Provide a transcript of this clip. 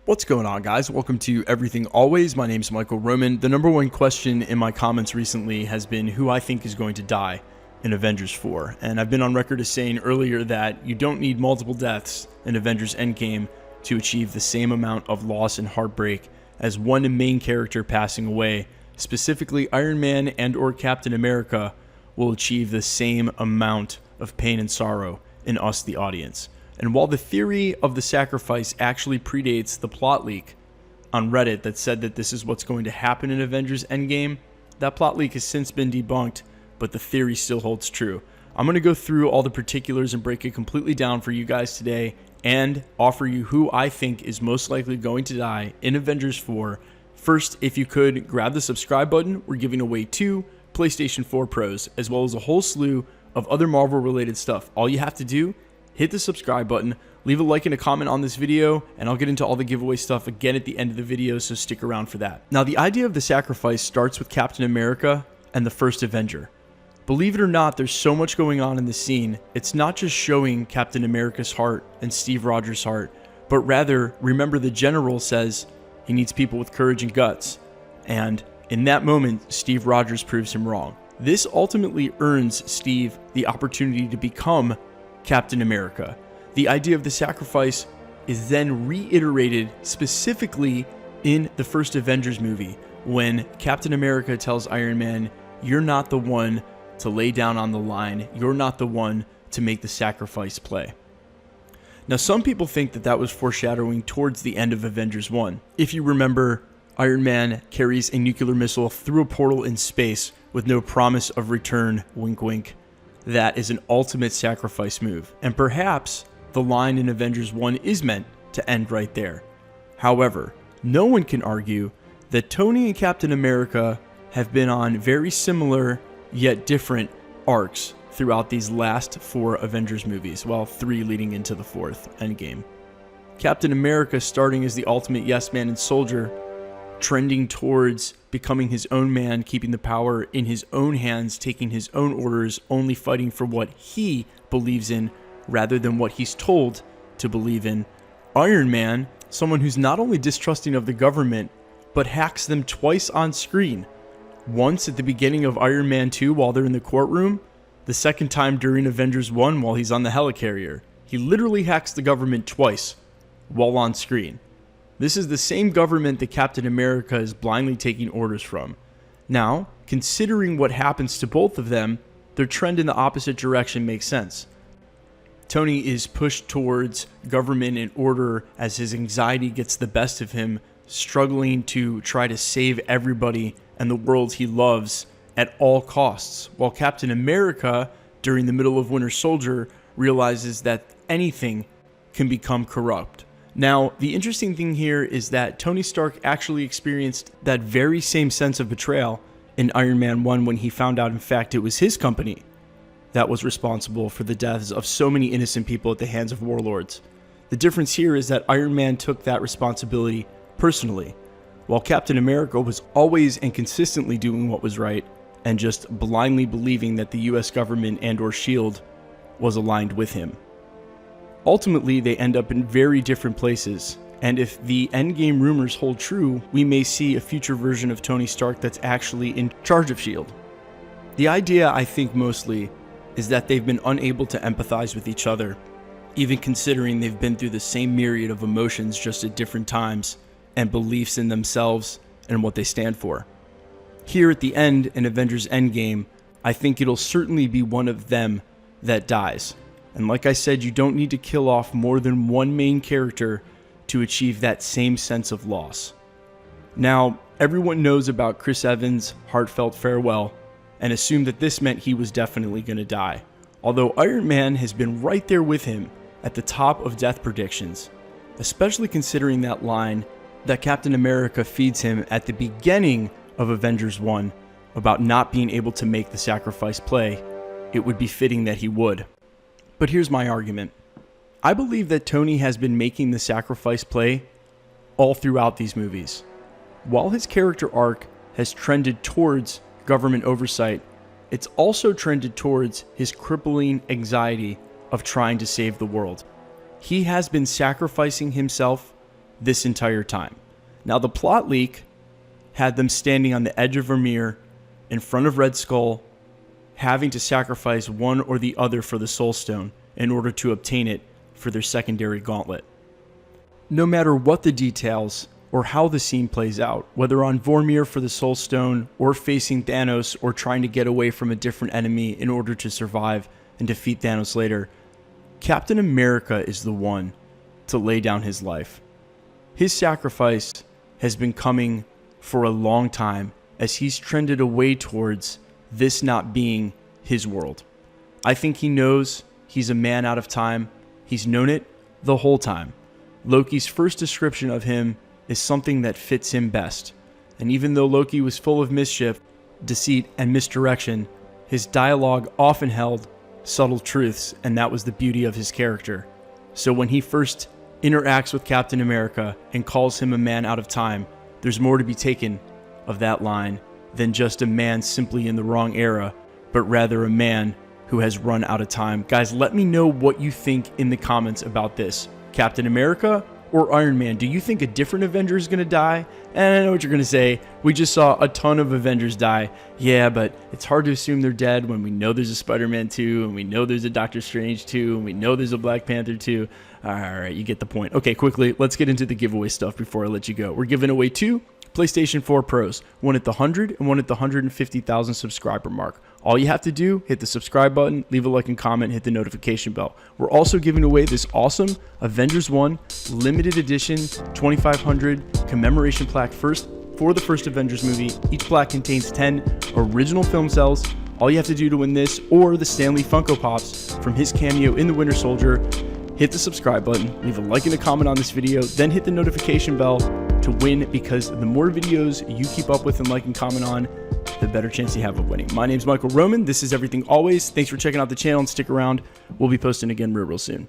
What's going on, guys? Welcome to Everything Always. My name's Michael Roman. The number one question in my comments recently has been who I think is going to die in Avengers 4. And I've been on record as saying earlier that you don't need multiple deaths in Avengers Endgame to achieve the same amount of loss and heartbreak as one main character passing away. Specifically, Iron Man and or Captain America will achieve the same amount of pain and sorrow in us, the audience. And while the theory of the sacrifice actually predates the plot leak on Reddit that said that this is what's going to happen in Avengers Endgame, that plot leak has since been debunked, but the theory still holds true. I'm going to go through all the particulars and break it completely down for you guys today and offer you who I think is most likely going to die in Avengers 4. First, if you could, grab the subscribe button. We're giving away 2 PlayStation 4 Pros, as well as a whole slew of other Marvel-related stuff. All you have to do, hit the subscribe button, leave a like and a comment on this video, and I'll get into all the giveaway stuff again at the end of the video, so stick around for that. Now, the idea of the sacrifice starts with Captain America and the first Avenger. Believe it or not, there's so much going on in the scene. It's not just showing Captain America's heart and Steve Rogers' heart, but rather, remember the general says he needs people with courage and guts. And in that moment, Steve Rogers proves him wrong. This ultimately earns Steve the opportunity to become Captain America. The idea of the sacrifice is then reiterated specifically in the first Avengers movie when Captain America tells Iron Man, "You're not the one to lay down on the line. You're not the one to make the sacrifice play." Now, some people think that that was foreshadowing towards the end of Avengers 1. If you remember, Iron Man carries a nuclear missile through a portal in space with no promise of return, wink wink. That is an ultimate sacrifice move, and perhaps the line in Avengers 1 is meant to end right there. However, no one can argue that Tony and Captain America have been on very similar yet different arcs throughout these last 4 Avengers movies, well, 3 leading into the 4th, Endgame. Captain America starting as the ultimate yes man and soldier, trending towards becoming his own man, keeping the power in his own hands, taking his own orders, only fighting for what he believes in rather than what he's told to believe in. Iron Man, someone who's not only distrusting of the government, but hacks them twice on screen. Once at the beginning of Iron Man 2 while they're in the courtroom, the second time during Avengers 1 while he's on the helicarrier. He literally hacks the government twice while on screen. This is the same government that Captain America is blindly taking orders from. Now, considering what happens to both of them, their trend in the opposite direction makes sense. Tony is pushed towards government and order as his anxiety gets the best of him, struggling to try to save everybody and the world he loves at all costs, while Captain America, during the middle of Winter Soldier, realizes that anything can become corrupt. Now, the interesting thing here is that Tony Stark actually experienced that very same sense of betrayal in Iron Man 1 when he found out, in fact, it was his company that was responsible for the deaths of so many innocent people at the hands of warlords. The difference here is that Iron Man took that responsibility personally, while Captain America was always and consistently doing what was right and just blindly believing that the US government and or SHIELD was aligned with him. Ultimately, they end up in very different places, and if the Endgame rumors hold true, we may see a future version of Tony Stark that's actually in charge of SHIELD. The idea, I think, mostly is that they've been unable to empathize with each other, even considering they've been through the same myriad of emotions just at different times, and beliefs in themselves and what they stand for. Here at the end in Avengers Endgame, I think it'll certainly be one of them that dies. And like I said, you don't need to kill off more than one main character to achieve that same sense of loss. Now, everyone knows about Chris Evans' heartfelt farewell and assumed that this meant he was definitely going to die. Although Iron Man has been right there with him at the top of death predictions, especially considering that line that Captain America feeds him at the beginning of Avengers 1 about not being able to make the sacrifice play, it would be fitting that he would. But here's my argument. I believe that Tony has been making the sacrifice play all throughout these movies. While his character arc has trended towards government oversight, it's also trended towards his crippling anxiety of trying to save the world. He has been sacrificing himself this entire time. Now, the plot leak had them standing on the edge of Vermeer in front of Red Skull, having to sacrifice one or the other for the Soul Stone in order to obtain it for their secondary gauntlet. No matter what the details or how the scene plays out, whether on Vormir for the Soul Stone or facing Thanos or trying to get away from a different enemy in order to survive and defeat Thanos later, Captain America is the one to lay down his life. His sacrifice has been coming for a long time as he's trended away towards this not being his world. I think he knows he's a man out of time. He's known it the whole time. Loki's first description of him is something that fits him best. And even though Loki was full of mischief, deceit, and misdirection, his dialogue often held subtle truths, and that was the beauty of his character. So when he first interacts with Captain America and calls him a man out of time, there's more to be taken of that line than just a man simply in the wrong era, but rather a man who has run out of time. Guys, let me know what you think in the comments about this. Captain America or Iron Man? Do you think a different Avenger is going to die? And I know what you're going to say. We just saw a ton of Avengers die. Yeah, but it's hard to assume they're dead when we know there's a Spider-Man 2, and we know there's a Doctor Strange 2, and we know there's a Black Panther 2. All right, you get the point. Okay, quickly, let's get into the giveaway stuff before I let you go. We're giving away 2 PlayStation 4 Pros, one at the 100 and one at the 150,000 subscriber mark. All you have to do, hit the subscribe button, leave a like and comment, hit the notification bell. We're also giving away this awesome Avengers 1 limited edition 2500 commemoration plaque for the first Avengers movie. Each plaque contains 10 original film cells. All you have to do to win this or the Stanley Funko Pops from his cameo in The Winter Soldier, hit the subscribe button, leave a like and a comment on this video, then hit the notification bell to win, because the more videos you keep up with and like and comment on, the better chance you have of winning. My name's Michael Roman. This is Everything Always. Thanks for checking out the channel and stick around. We'll be posting again real soon.